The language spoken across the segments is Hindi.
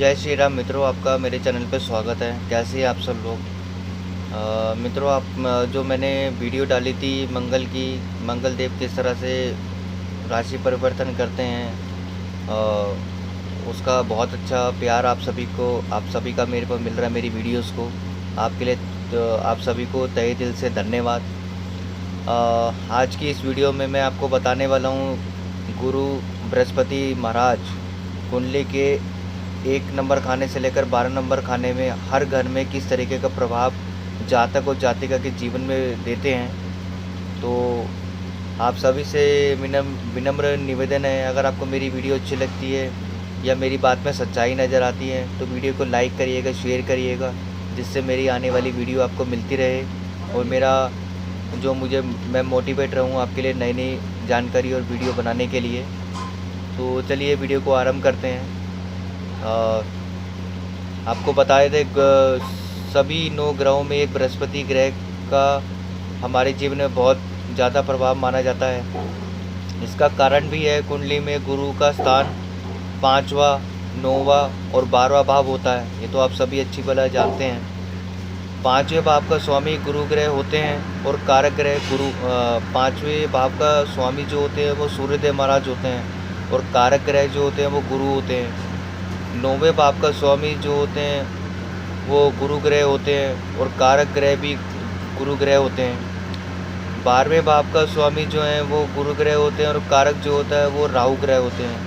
जय श्री राम मित्रों, आपका मेरे चैनल पे स्वागत है। कैसे हैं आप सब लोग? मित्रों, जो मैंने वीडियो डाली थी मंगल देव किस तरह से राशि परिवर्तन करते हैं, उसका बहुत अच्छा प्यार आप सभी का मेरे को मिल रहा है मेरी वीडियोस को। आपके लिए आप सभी को तहे दिल से धन्यवाद। आज की इस वीडियो में मैं आपको बताने वाला हूँ गुरु बृहस्पति महाराज कुंडली के 1 नंबर खाने से लेकर 12 नंबर खाने में हर घर में किस तरीके का प्रभाव जातक और जातिका के जीवन में देते हैं। तो आप सभी से विनम्र निवेदन है, अगर आपको मेरी वीडियो अच्छी लगती है या मेरी बात में सच्चाई नज़र आती है तो वीडियो को लाइक करिएगा, शेयर करिएगा, जिससे मेरी आने वाली वीडियो आपको मिलती रहे और मैं मोटिवेट रहूँ आपके लिए नई नई जानकारी और वीडियो बनाने के लिए। तो चलिए वीडियो को आरंभ करते हैं। आपको बताए थे सभी 9 ग्रहों में एक बृहस्पति ग्रह का हमारे जीवन में बहुत ज़्यादा प्रभाव माना जाता है। इसका कारण भी है, कुंडली में गुरु का स्थान 5वां, 9वां और 12वां भाव होता है। ये तो आप सभी अच्छी भला जानते हैं। 5वें भाव का स्वामी गुरु ग्रह होते हैं और कारक ग्रह 5वें भाव का स्वामी जो होते हैं वो सूर्यदेव महाराज होते हैं और कारक ग्रह जो होते हैं वो गुरु होते हैं। 9वें भाव का स्वामी जो होते हैं वो गुरु ग्रह होते हैं और कारक ग्रह भी गुरु ग्रह होते हैं। 12वें भाव का स्वामी जो हैं वो गुरु ग्रह होते हैं और कारक जो होता है वो राहु ग्रह होते हैं।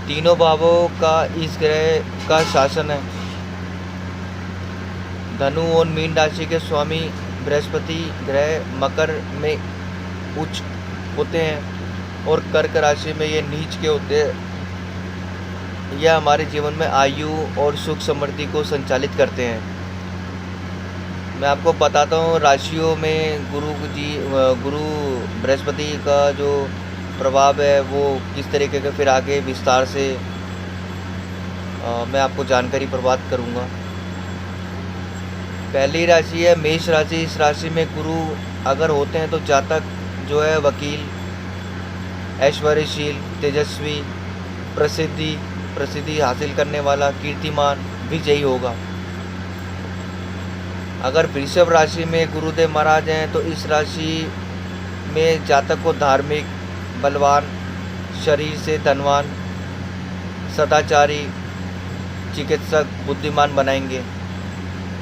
तीनों भावों का इस ग्रह का शासन है। धनु और मीन राशि के स्वामी बृहस्पति ग्रह मकर में उच्च होते हैं और कर्क राशि में ये नीच के होते हैं। यह हमारे जीवन में आयु और सुख समृद्धि को संचालित करते हैं। मैं आपको बताता हूँ राशियों में गुरु बृहस्पति का जो प्रभाव है वो किस तरीके का, फिर आगे विस्तार से मैं आपको जानकारी प्रदान करूँगा। पहली राशि है मेष राशि। इस राशि में गुरु अगर होते हैं तो जातक जो है वकील, ऐश्वर्यशील, तेजस्वी, प्रसिद्धि हासिल करने वाला, कीर्तिमान, विजयी होगा। अगर वृषभ राशि में गुरुदेव महाराज हैं तो इस राशि में जातक को धार्मिक, बलवान, शरीर से धनवान, सदाचारी, चिकित्सक, बुद्धिमान बनाएंगे।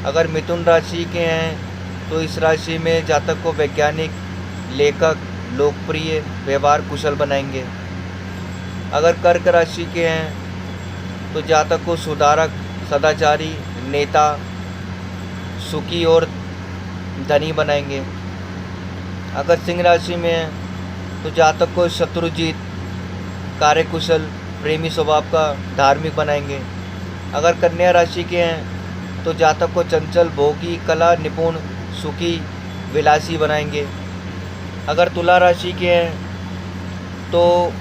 अगर मिथुन राशि के हैं तो इस राशि में जातक को वैज्ञानिक, लेखक, लोकप्रिय, व्यवहार कुशल बनाएंगे। अगर कर्क राशि के हैं तो जातक को सुधारक, सदाचारी, नेता, सुखी और धनी बनाएंगे। अगर सिंह राशि में है तो जातक को शत्रुजीत, कार्यकुशल, प्रेमी स्वभाव का, धार्मिक बनाएंगे। अगर कन्या राशि के हैं तो जातक को चंचल, भोगी, कला निपुण, सुखी, विलासी बनाएंगे। अगर तुला राशि के हैं तो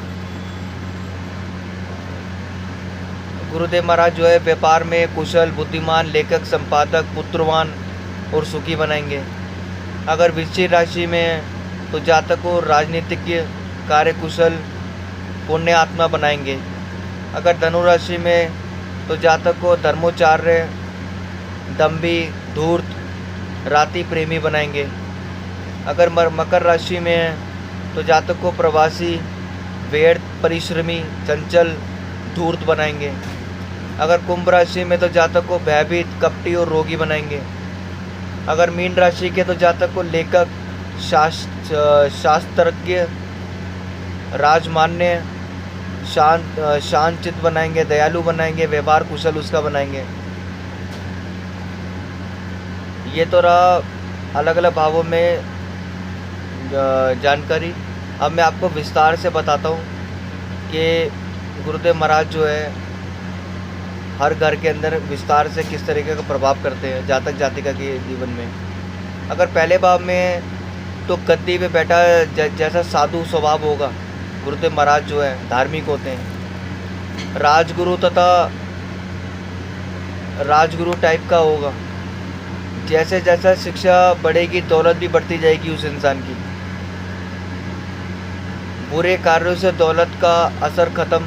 गुरुदेव महाराज जो है व्यापार में कुशल, बुद्धिमान, लेखक, संपादक, पुत्रवान और सुखी बनाएंगे। अगर वृश्चिक राशि में है तो जातक को राजनीतिज्ञ, कार्यकुशल, पुण्य आत्मा बनाएंगे। अगर धनु राशि में तो जातक को धर्मोचार्य, दम्भी, धूर्त, राति प्रेमी बनाएंगे। अगर मकर राशि में है तो जातक को प्रवासी, व्यर्थ, परिश्रमी, चंचल, धूर्त बनाएंगे। अगर कुंभ राशि में तो जातक को भयभीत, कपटी और रोगी बनाएंगे। अगर मीन राशि के तो जातक को लेखक, शास्त्रज्ञ, राजमान्य, शांतचित्त बनाएंगे, दयालु बनाएंगे, व्यवहार कुशल उसका बनाएंगे। ये तो रहा अलग अलग भावों में जानकारी। अब मैं आपको विस्तार से बताता हूँ कि गुरुदेव महाराज जो है हर घर के अंदर विस्तार से किस तरीके का प्रभाव करते हैं जातक जातिका के जीवन में। अगर पहले भाव में तो गद्दी पे बैठा जैसा साधु स्वभाव होगा, गुरुदेव महाराज जो है धार्मिक होते हैं। राजगुरु टाइप का होगा। जैसे जैसा शिक्षा बढ़ेगी दौलत भी बढ़ती जाएगी उस इंसान की। बुरे कार्यों से दौलत का असर खत्म,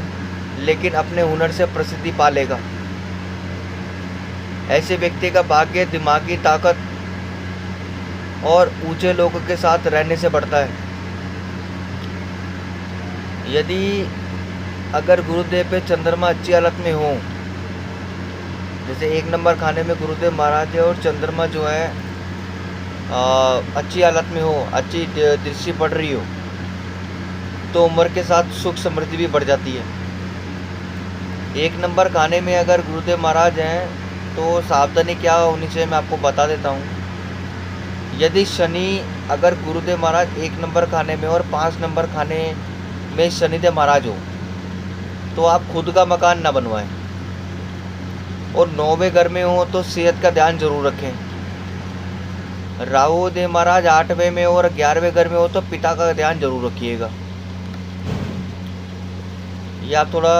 लेकिन अपने हुनर से प्रसिद्धि पा लेगा। ऐसे व्यक्ति का भाग्य दिमागी ताकत और ऊंचे लोगों के साथ रहने से बढ़ता है। यदि अगर गुरुदेव पे चंद्रमा अच्छी हालत में हो, जैसे 1 नंबर खाने में गुरुदेव महाराज है और चंद्रमा जो है अच्छी हालत में हो, अच्छी दृष्टि पड़ रही हो, तो उम्र के साथ सुख समृद्धि भी बढ़ जाती है। 1 नंबर खाने में अगर गुरुदेव महाराज हैं तो सावधानी क्या होनी चाहिए मैं आपको बता देता हूँ। यदि शनि अगर गुरुदेव महाराज 1 नंबर खाने में और 5 नंबर खाने में शनिदेव महाराज हो, तो आप खुद का मकान ना बनवाएं। और 9वें घर में हो तो सेहत का ध्यान जरूर रखें। राहु देव महाराज 8वें में और 11वें घर में हो तो पिता का ध्यान जरूर रखिएगा। ये आप थोड़ा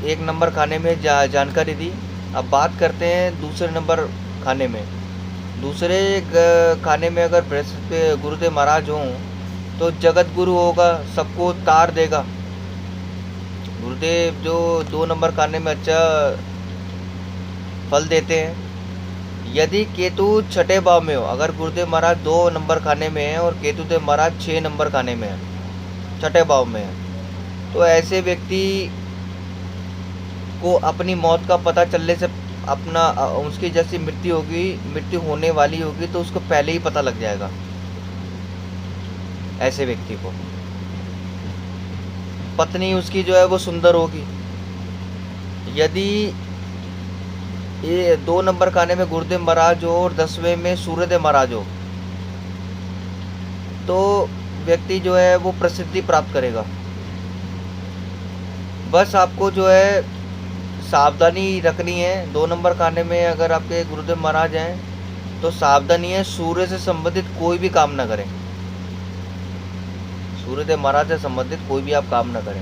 1 नंबर खाने में जानकारी दी। अब बात करते हैं दूसरे नंबर खाने में। दूसरे खाने में अगर बृहस्पति गुरुदेव महाराज हों तो जगत गुरु होगा, सबको तार देगा। गुरुदेव जो 2 नंबर खाने में अच्छा फल देते हैं। यदि केतु 6ठे भाव में हो, अगर गुरुदेव महाराज 2 नंबर खाने में है और केतु देव महाराज 6 नंबर खाने में है, 6ठे भाव में है, तो ऐसे व्यक्ति को अपनी मौत का पता चलने से अपना उसकी जैसी मृत्यु होने वाली होगी तो उसको पहले ही पता लग जाएगा। ऐसे व्यक्ति को पत्नी उसकी जो है वो सुंदर होगी। यदि ये 2 नंबर खाने में गुरुदेव महाराज हो और 10वें में सूर्यदेव महाराज हो, तो व्यक्ति जो है वो प्रसिद्धि प्राप्त करेगा। बस आपको जो है सावधानी रखनी है। 2 नंबर खाने में अगर आपके गुरुदेव महाराज हैं तो सावधानी है, सूर्य से संबंधित कोई भी काम ना करें। सूर्यदेव महाराज से संबंधित कोई भी आप काम ना करें।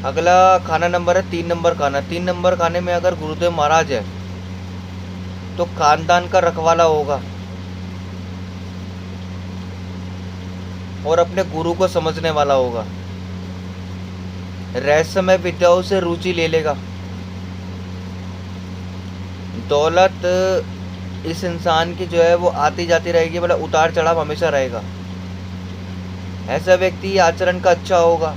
अगला खाना नंबर है 3 नंबर खाना। 3 नंबर खाने में अगर गुरुदेव महाराज है तो खानदान का रखवाला होगा और अपने गुरु को समझने वाला होगा। रहस्यमय विद्याओं से रुचि ले लेगा। दौलत इस इंसान की जो है वो आती जाती रहेगी, मतलब उतार चढ़ाव हमेशा रहेगा। ऐसा व्यक्ति आचरण का अच्छा होगा,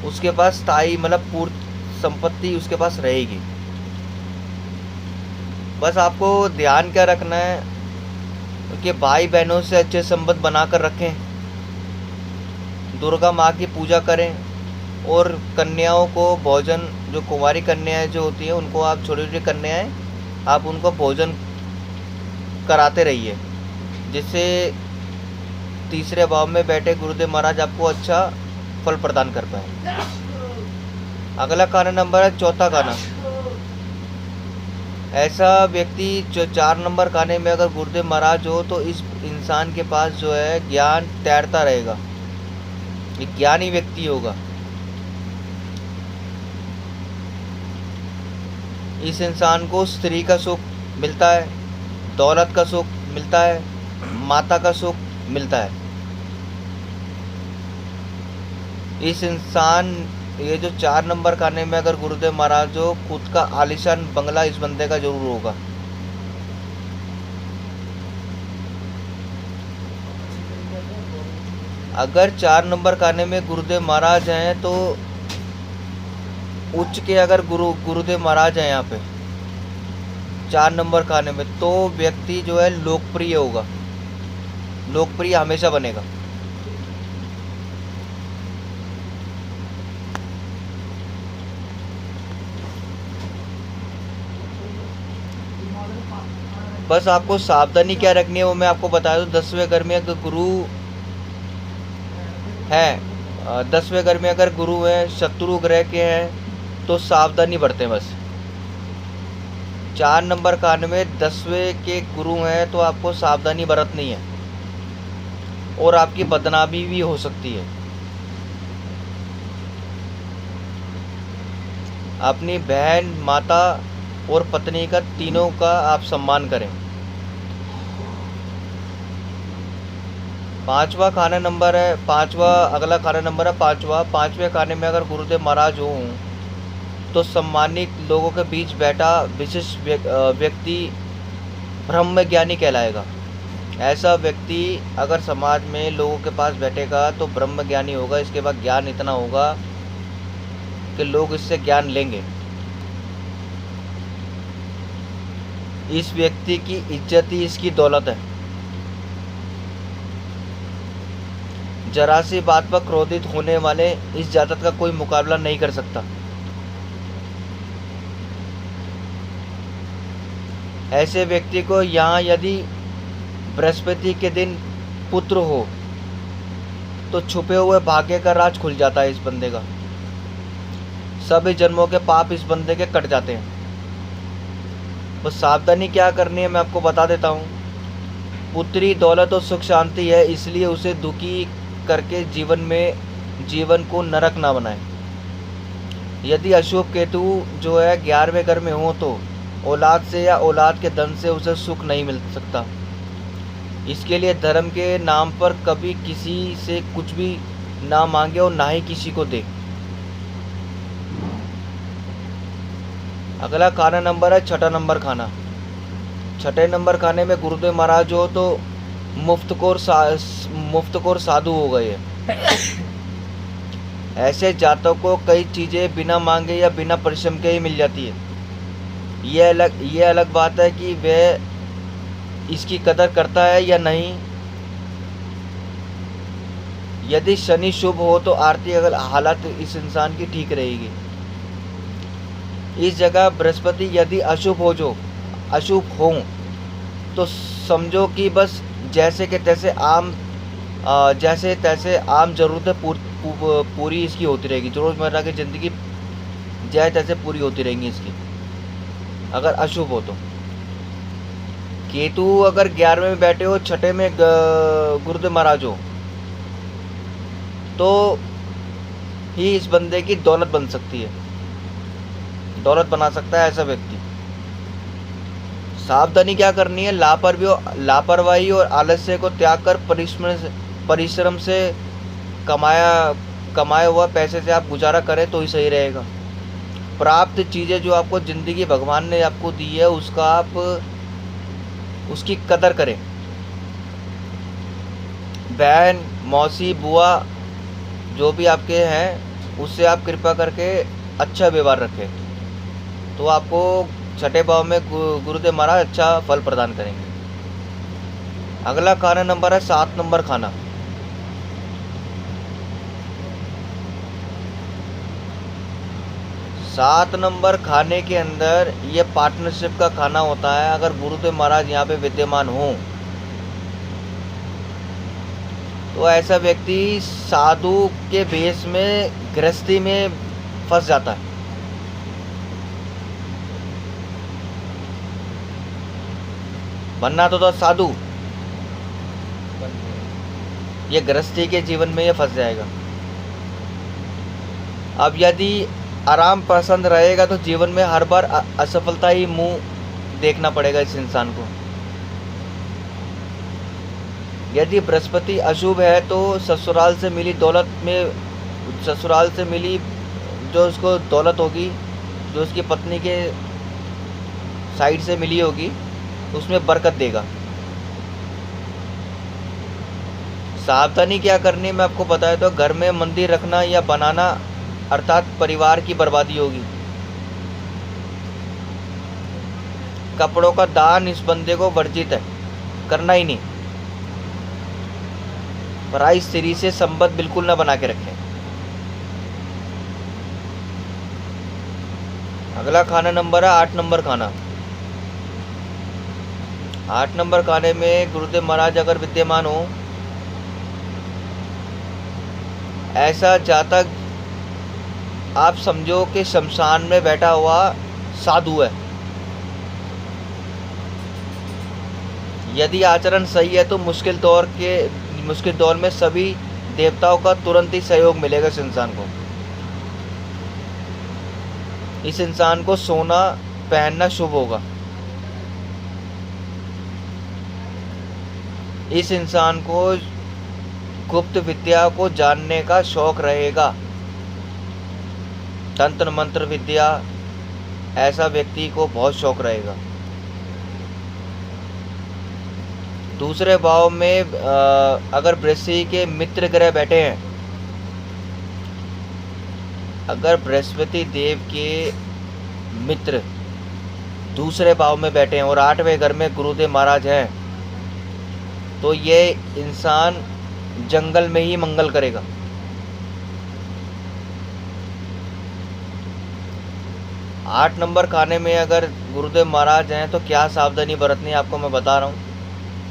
उसके पास स्थायी मतलब पूर्ण संपत्ति उसके पास रहेगी। बस आपको ध्यान क्या रखना है कि भाई बहनों से अच्छे संबंध बनाकर रखें, दुर्गा माँ की पूजा करें और कन्याओं को भोजन, जो कुंवारी कन्याएं जो होती हैं उनको आप छोटी छोटी कन्याएं आप उनको भोजन कराते रहिए, जिससे तीसरे भाव में बैठे गुरुदेव महाराज आपको अच्छा फल प्रदान कर पाए। अगला खाना नंबर है 4था खाना। ऐसा व्यक्ति जो 4 नंबर खाने में अगर गुरुदेव महाराज हो तो इस इंसान के पास जो है ज्ञान तैरता रहेगा, ये ज्ञानी व्यक्ति होगा। इस इंसान को स्त्री का सुख मिलता है, दौलत का सुख मिलता है, माता का सुख मिलता है। इस इंसान ये जो 4 नंबर खाने में अगर गुरुदेव महाराज हो, खुद का आलीशान बंगला इस बंदे का जरूर होगा। अगर 4 नंबर खाने में गुरुदेव महाराज हैं तो उच्च के अगर गुरुदेव महाराज हैं यहाँ पे 4 नंबर खाने में, तो व्यक्ति जो है लोकप्रिय होगा, लोकप्रिय हमेशा बनेगा। बस आपको सावधानी क्या रखनी है वो मैं आपको बता दूं। 10वें घर में अगर गुरु है, 10वें घर में अगर गुरु है, शत्रु ग्रह के हैं तो सावधानी बरतें। बस 4 नंबर खाने में 10वें के गुरु हैं तो आपको सावधानी बरतनी है और आपकी बदनामी भी हो सकती है। अपनी बहन, माता और पत्नी का, तीनों का आप सम्मान करें। पांचवा खाना नंबर है, पांचवा अगला खाना नंबर है पांचवा। पांचवें खाने में अगर गुरुदेव महाराज हों तो सम्मानित लोगों के बीच बैठा विशिष्ट व्यक्ति ब्रह्म ज्ञानी कहलाएगा। ऐसा व्यक्ति अगर समाज में लोगों के पास बैठेगा तो ब्रह्म ज्ञानी होगा। इसके बाद ज्ञान इतना होगा कि लोग इससे ज्ञान लेंगे। इस व्यक्ति की इज्जत ही इसकी दौलत है। जरा सी बात पर क्रोधित होने वाले इस जातक का कोई मुकाबला नहीं कर सकता। ऐसे व्यक्ति को यहाँ यदि बृहस्पति के दिन पुत्र हो तो छुपे हुए भाग्य का राज खुल जाता है। इस बंदे का सभी जन्मों के पाप इस बंदे के कट जाते हैं। तो सावधानी क्या करनी है मैं आपको बता देता हूँ। पुत्री दौलत और सुख शांति है, इसलिए उसे दुखी करके जीवन को नरक ना बनाए। यदि अशुभ केतु जो है 11वें घर में हो तो औलाद से या औलाद के धन से उसे सुख नहीं मिल सकता। इसके लिए धर्म के नाम पर कभी किसी से कुछ भी ना मांगे और ना ही किसी को दे। अगला खाना नंबर है छठा नंबर खाना। छठे नंबर खाने में गुरुदेव महाराज हो तो मुफ्तखोर साधु हो गए। ऐसे जातकों को कई चीज़ें बिना मांगे या बिना परिश्रम के ही मिल जाती है। ये अलग बात है कि वह इसकी कदर करता है या नहीं। यदि शनि शुभ हो तो आर्थिक हालत इस इंसान की ठीक रहेगी। इस जगह बृहस्पति यदि अशुभ हो तो समझो कि बस जैसे तैसे आम ज़रूरतें पूरी इसकी होती रहेगी। रोज़मर्रा की ज़िंदगी जैसे तैसे पूरी होती रहेंगी इसकी अगर अशुभ हो तो। केतु अगर 11वें में बैठे हो, छठे में गुरुदेव महाराज हो तो ही इस बंदे की दौलत बन सकती है, दौलत बना सकता है ऐसा व्यक्ति। सावधानी क्या करनी है, लापरवाही और आलस्य को त्याग कर परिश्रम से कमाया हुआ पैसे से आप गुजारा करें तो ही सही रहेगा। प्राप्त चीज़ें जो आपको ज़िंदगी भगवान ने आपको दी है उसकी कदर करें। बहन, मौसी, बुआ जो भी आपके हैं उससे आप कृपा करके अच्छा व्यवहार रखें तो आपको छठे भाव में गुरुदेव महाराज अच्छा फल प्रदान करेंगे। अगला खाना नंबर है 7 नंबर खाना। 7 नंबर खाने के अंदर ये पार्टनरशिप का खाना होता है। अगर गुरुदेव महाराज यहाँ पे विद्यमान हों तो ऐसा व्यक्ति साधु के भेष में गृहस्थी में फंस जाता है। बनना तो था साधु, ये गृहस्थी के जीवन में ये फंस जाएगा। अब यदि आराम पसंद रहेगा तो जीवन में हर बार असफलता ही मुंह देखना पड़ेगा इस इंसान को। यदि बृहस्पति अशुभ है तो ससुराल से मिली जो उसको दौलत होगी, जो उसकी पत्नी के साइड से मिली होगी, उसमें बरकत देगा। सावधानी क्या करनी मैं आपको बताया तो घर में मंदिर रखना या बनाना अर्थात परिवार की बर्बादी होगी। कपड़ों का दान इस बंदे को वर्जित है, करना ही नहीं। पराई स्त्री से संबंध बिल्कुल ना बना के रखें। अगला खाना नंबर है 8 नंबर खाना। 8 नंबर खाने में गुरुदेव महाराज अगर विद्यमान हो, ऐसा जातक आप समझो कि शमशान में बैठा हुआ साधु है। यदि आचरण सही है तो मुश्किल दौर में सभी देवताओं का तुरंत ही सहयोग मिलेगा इस इंसान को। इस इंसान को सोना पहनना शुभ होगा। इस इंसान को गुप्त विद्या को जानने का शौक रहेगा। तंत्र मंत्र विद्या ऐसा व्यक्ति को बहुत शौक रहेगा। दूसरे भाव में अगर बृहस्पति के मित्र ग्रह बैठे हैं, अगर बृहस्पति देव के मित्र दूसरे भाव में बैठे हैं और 8वें घर में गुरुदेव महाराज हैं, तो ये इंसान जंगल में ही मंगल करेगा। आठ नंबर खाने में अगर गुरुदेव महाराज हैं तो क्या सावधानी बरतनी है आपको मैं बता रहा हूँ।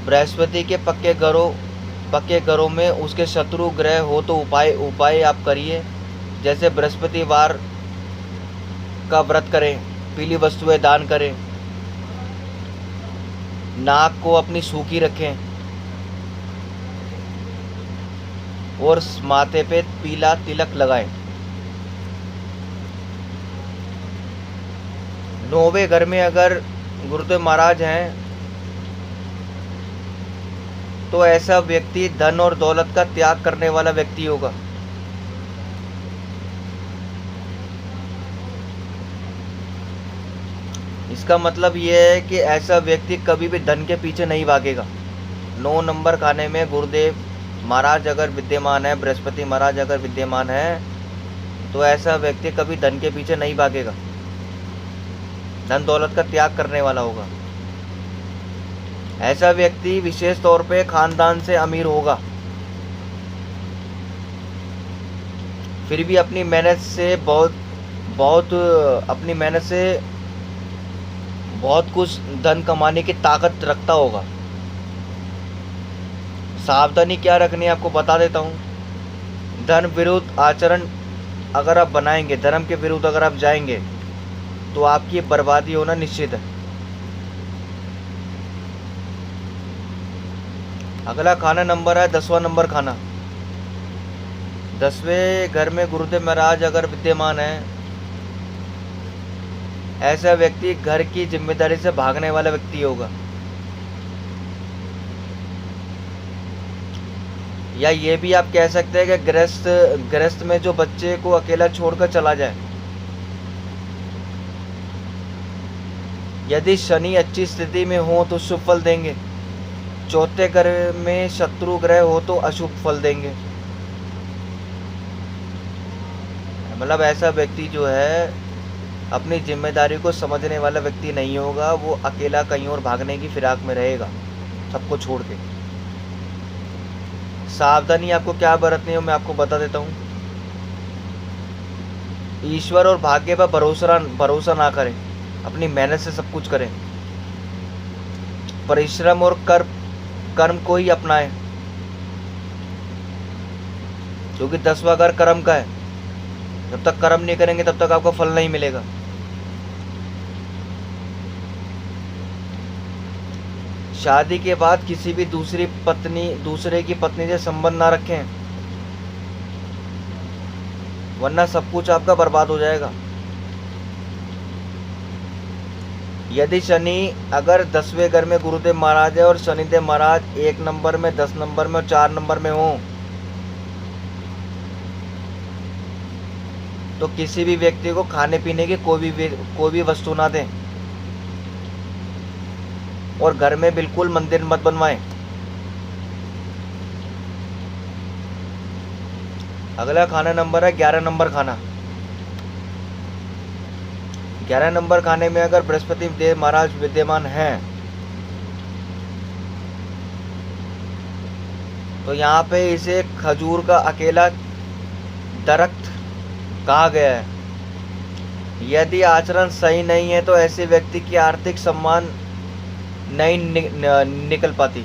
बृहस्पति के पक्के घरों में उसके शत्रु ग्रह हो तो उपाय आप करिए। जैसे बृहस्पतिवार का व्रत करें, पीली वस्तुएं दान करें, नाक को अपनी सूखी रखें और माथे पे पीला तिलक लगाएं। 9वें घर में अगर गुरुदेव महाराज हैं तो ऐसा व्यक्ति धन और दौलत का त्याग करने वाला व्यक्ति होगा। इसका मतलब ये है कि ऐसा व्यक्ति कभी भी धन के पीछे नहीं भागेगा। 9 नंबर खाने में गुरुदेव महाराज अगर विद्यमान है, बृहस्पति महाराज अगर विद्यमान है, तो ऐसा व्यक्ति कभी धन के पीछे नहीं भागेगा, धन दौलत का त्याग करने वाला होगा। ऐसा व्यक्ति विशेष तौर पे खानदान से अमीर होगा, फिर भी अपनी मेहनत से बहुत कुछ धन कमाने की ताकत रखता होगा। सावधानी क्या रखनी है आपको बता देता हूँ। धन विरुद्ध आचरण अगर आप बनाएंगे, धर्म के विरुद्ध अगर आप जाएंगे, तो आपकी बर्बादी होना निश्चित है। अगला खाना नंबर है 10वां नंबर खाना। 10वें घर में गुरुदेव महाराज अगर विद्यमान है, ऐसा व्यक्ति घर की जिम्मेदारी से भागने वाला व्यक्ति होगा। या ये भी आप कह सकते हैं कि गृहस्थ में जो बच्चे को अकेला छोड़कर चला जाए। यदि शनि अच्छी स्थिति में हो तो शुभ फल देंगे, चौथे घर में शत्रु ग्रह हो तो अशुभ फल देंगे। मतलब ऐसा व्यक्ति जो है अपनी जिम्मेदारी को समझने वाला व्यक्ति नहीं होगा, वो अकेला कहीं और भागने की फिराक में रहेगा सबको छोड़ के। सावधानी आपको क्या बरतनी है मैं आपको बता देता हूँ। ईश्वर और भाग्य पर भरोसा ना करें, अपनी मेहनत से सब कुछ करें, परिश्रम और कर्म को ही अपनाएं, क्योंकि 10वां घर कर्म का है। जब तक कर्म नहीं करेंगे तब तक आपको फल नहीं मिलेगा। शादी के बाद किसी भी दूसरे की पत्नी से संबंध ना रखें, वरना सब कुछ आपका बर्बाद हो जाएगा। यदि शनि अगर 10वें घर में गुरुदेव महाराज है और शनिदेव महाराज 1 नंबर में, 10 नंबर में और 4 नंबर में हो, तो किसी भी व्यक्ति को खाने पीने की कोई भी वस्तु ना दें और घर में बिल्कुल मंदिर मत बनवाएं। अगला खाना नंबर है 11 नंबर खाना। 11 नंबर खाने में अगर बृहस्पति देव महाराज विद्यमान हैं, तो यहाँ पे इसे खजूर का अकेला दरख्त कहा गया है। यदि आचरण सही नहीं है तो ऐसे व्यक्ति की आर्थिक सम्मान नहीं निकल पाती।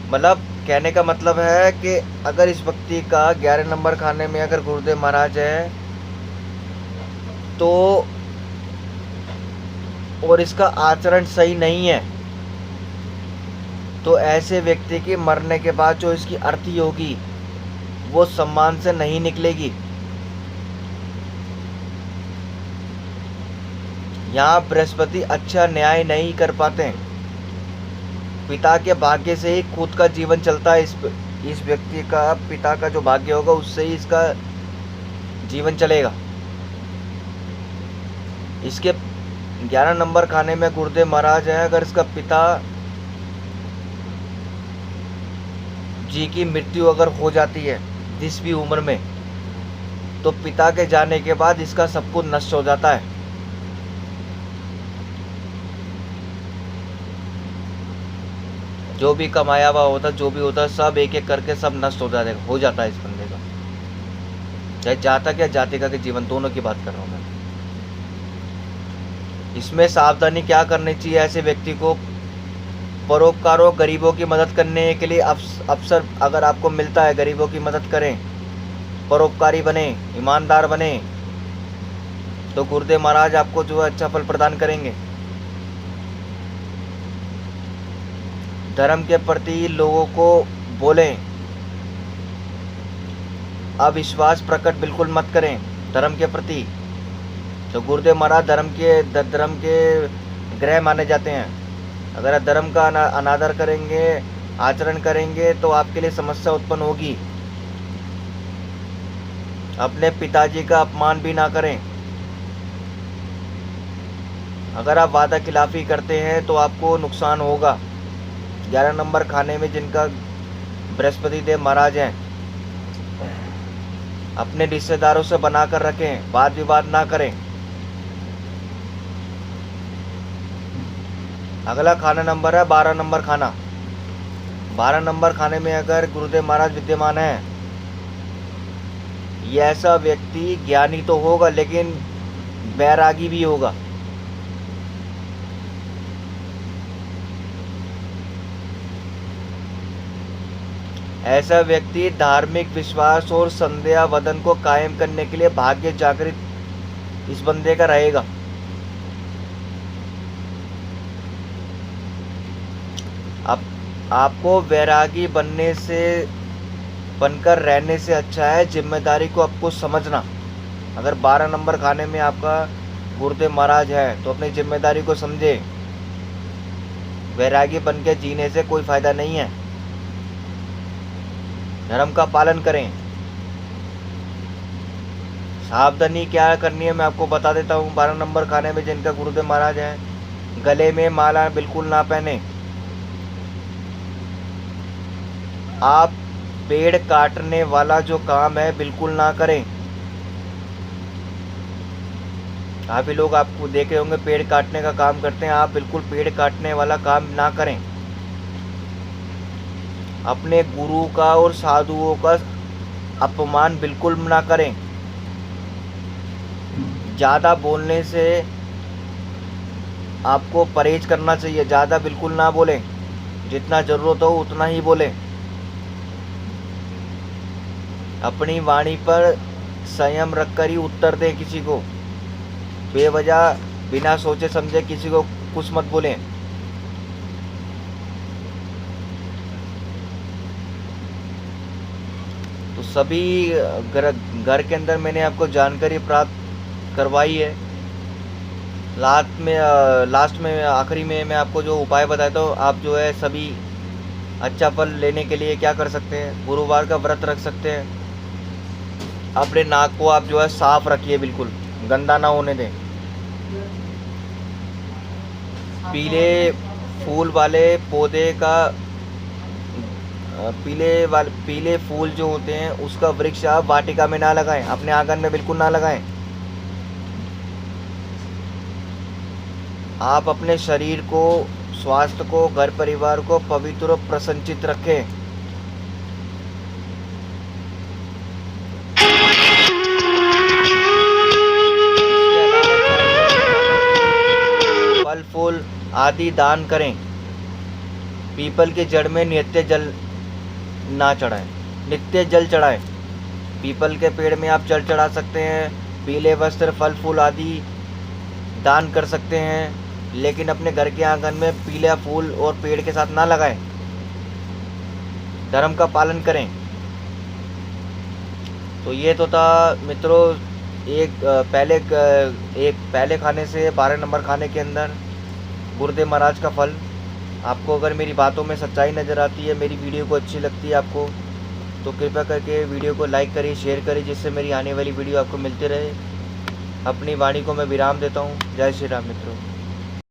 मतलब कहने का मतलब है कि अगर इस व्यक्ति का 11 नंबर खाने में अगर गुरुदेव महाराज है तो और इसका आचरण सही नहीं है, तो ऐसे व्यक्ति के मरने के बाद जो इसकी अर्थी होगी वो सम्मान से नहीं निकलेगी। यहाँ बृहस्पति अच्छा न्याय नहीं कर पाते, पिता के भाग्य से ही खुद का जीवन चलता है। इस व्यक्ति का पिता का जो भाग्य होगा उससे ही इसका जीवन चलेगा। इसके 11 नंबर खाने में गुरुदेव महाराज है। अगर इसका पिता जी की मृत्यु अगर हो जाती है जिस भी उम्र में, तो पिता के जाने के बाद इसका सब कुछ नष्ट हो जाता है। जो भी कमाया हुआ होता, जो भी होता, सब एक एक करके सब नष्ट हो जाता है इस बंदे का। चाहे जातक या जातिका के जीवन दोनों की बात कर रहा हूँ मैं। इसमें सावधानी क्या करनी चाहिए ऐसे व्यक्ति को? परोपकारों, गरीबों की मदद करने के लिए अवसर अगर आपको मिलता है, गरीबों की मदद करें, परोपकारी बने, ईमानदार बने, तो गुरुदेव महाराज आपको जो है अच्छा फल प्रदान करेंगे। धर्म के प्रति लोगों को बोलें, अविश्वास प्रकट बिल्कुल मत करें धर्म के प्रति। तो गुरुदेव महाराज धर्म के ग्रह माने जाते हैं। अगर आप धर्म का अनादर करेंगे, आचरण करेंगे, तो आपके लिए समस्या उत्पन्न होगी। अपने पिताजी का अपमान भी ना करें। अगर आप वादा खिलाफी करते हैं तो आपको नुकसान होगा। 11 नंबर खाने में जिनका बृहस्पति देव महाराज हैं, अपने रिश्तेदारों से बनाकर रखें, वाद विवाद ना करें। अगला खाना नंबर है 12 नंबर खाना। 12 नंबर खाने में अगर गुरुदेव महाराज विद्यमान है, ये ऐसा व्यक्ति ज्ञानी तो होगा लेकिन बैरागी भी होगा। ऐसा व्यक्ति धार्मिक विश्वास और संध्या वदन को कायम करने के लिए भाग्य जागृत इस बंदे का रहेगा। अब आपको वैरागी बनकर रहने से अच्छा है जिम्मेदारी को आपको समझना। अगर 12 नंबर खाने में आपका गुरुदेव महाराज है तो अपनी जिम्मेदारी को समझे। वैरागी बन के जीने से कोई फायदा नहीं है। धर्म का पालन करें। सावधानी क्या करनी है मैं आपको बता देता हूँ। 12 नंबर खाने में जिनका गुरुदेव महाराज है, गले में माला बिल्कुल ना पहने। आप पेड़ काटने वाला जो काम है बिल्कुल ना करें। काफी लोग आपको देखे होंगे पेड़ काटने का काम करते हैं। आप बिल्कुल पेड़ काटने वाला काम ना करें। अपने गुरु का और साधुओं का अपमान बिल्कुल ना करें। ज़्यादा बोलने से आपको परहेज करना चाहिए। ज़्यादा बिल्कुल ना बोलें, जितना ज़रूरत हो उतना ही बोलें। अपनी वाणी पर संयम रखकर ही उत्तर दें किसी को। बेवजह बिना सोचे समझे किसी को कुछ मत बोलें। तो सभी घर के अंदर मैंने आपको जानकारी प्राप्त करवाई है। लास्ट में आखिरी में मैं आपको जो उपाय बताया था, आप जो है सभी अच्छा फल लेने के लिए क्या कर सकते हैं, गुरुवार का व्रत रख सकते हैं। अपने नाक को आप जो है साफ रखिए, बिल्कुल गंदा ना होने दें। पीले फूल वाले पौधे का पीले फूल जो होते हैं उसका वृक्ष आप वाटिका में ना लगाएं, अपने आंगन में बिल्कुल ना लगाएं। आप अपने शरीर को, स्वास्थ्य को, घर परिवार को पवित्र और प्रसन्नचित रखें। फल फूल आदि दान करें। पीपल की जड़ में नित्य जल ना चढ़ाएं, नित्य जल चढ़ाएं। पीपल के पेड़ में आप जल चढ़ा सकते हैं, पीले वस्त्र, फल फूल आदि दान कर सकते हैं, लेकिन अपने घर के आंगन में पीला फूल और पेड़ के साथ ना लगाएं। धर्म का पालन करें। तो ये तो था मित्रों एक पहले खाने से 12 नंबर खाने के अंदर गुरुदेव महाराज का फल। आपको अगर मेरी बातों में सच्चाई नज़र आती है, मेरी वीडियो को अच्छी लगती है आपको, तो कृपया करके वीडियो को लाइक करिए, शेयर करिए, जिससे मेरी आने वाली वीडियो आपको मिलती रहे। अपनी वाणी को मैं विराम देता हूँ। जय श्री राम मित्रों।